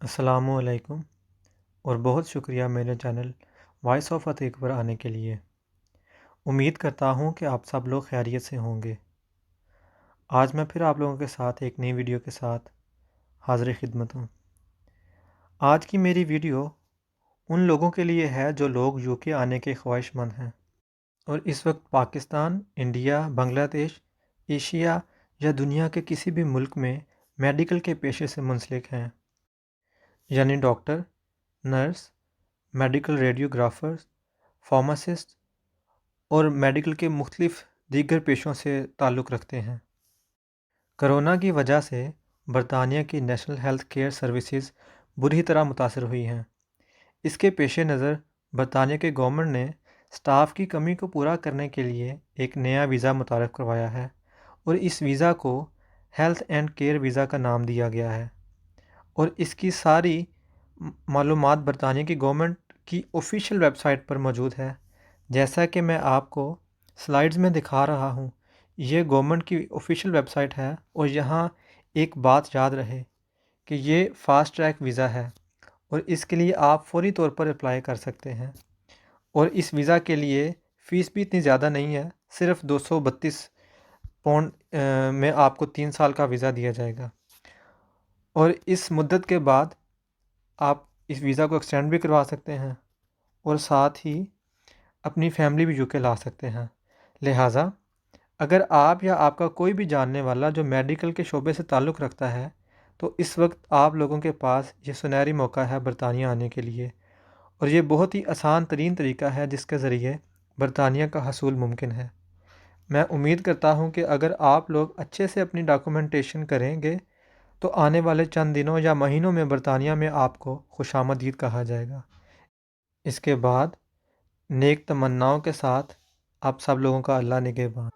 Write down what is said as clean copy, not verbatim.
السلام علیکم اور بہت شکریہ میرے چینل وائس آف عتیق پر آنے کے لیے۔ امید کرتا ہوں کہ آپ سب لوگ خیریت سے ہوں گے۔ آج میں پھر آپ لوگوں کے ساتھ ایک نئی ویڈیو کے ساتھ حاضر خدمت ہوں۔ آج کی میری ویڈیو ان لوگوں کے لیے ہے جو لوگ یو کے آنے کے خواہش مند ہیں اور اس وقت پاکستان، انڈیا، بنگلہ دیش، ایشیا یا دنیا کے کسی بھی ملک میں میڈیکل کے پیشے سے منسلک ہیں، یعنی ڈاکٹر، نرس، میڈیکل ریڈیوگرافرز، فارماسسٹ اور میڈیکل کے مختلف دیگر پیشوں سے تعلق رکھتے ہیں۔ کرونا کی وجہ سے برطانیہ کی نیشنل ہیلتھ کیئر سروسز بری طرح متاثر ہوئی ہیں۔ اس کے پیش نظر برطانیہ کے گورنمنٹ نے سٹاف کی کمی کو پورا کرنے کے لیے ایک نیا ویزا متعارف کروایا ہے اور اس ویزا کو ہیلتھ اینڈ کیئر ویزا کا نام دیا گیا ہے، اور اس کی ساری معلومات برطانیہ کی گورنمنٹ کی آفیشیل ویب سائٹ پر موجود ہے۔ جیسا کہ میں آپ کو سلائیڈز میں دکھا رہا ہوں، یہ گورنمنٹ کی آفیشیل ویب سائٹ ہے، اور یہاں ایک بات یاد رہے کہ یہ فاسٹ ٹریک ویزا ہے اور اس کے لیے آپ فوری طور پر اپلائی کر سکتے ہیں، اور اس ویزا کے لیے فیس بھی اتنی زیادہ نہیں ہے، صرف £232 میں آپ کو 3 سال کا ویزا دیا جائے گا، اور اس مدت کے بعد آپ اس ویزا کو ایکسٹینڈ بھی کروا سکتے ہیں اور ساتھ ہی اپنی فیملی بھی یو کے لا سکتے ہیں۔ لہٰذا اگر آپ یا آپ کا کوئی بھی جاننے والا جو میڈیکل کے شعبے سے تعلق رکھتا ہے تو اس وقت آپ لوگوں کے پاس یہ سنہری موقع ہے برطانیہ آنے کے لیے، اور یہ بہت ہی آسان ترین طریقہ ہے جس کے ذریعے برطانیہ کا حصول ممکن ہے۔ میں امید کرتا ہوں کہ اگر آپ لوگ اچھے سے اپنی ڈاکومنٹیشن کریں گے تو آنے والے چند دنوں یا مہینوں میں برطانیہ میں آپ کو خوش آمدید کہا جائے گا۔ اس کے بعد نیک تمناؤں کے ساتھ آپ سب لوگوں کا اللہ نگہبان۔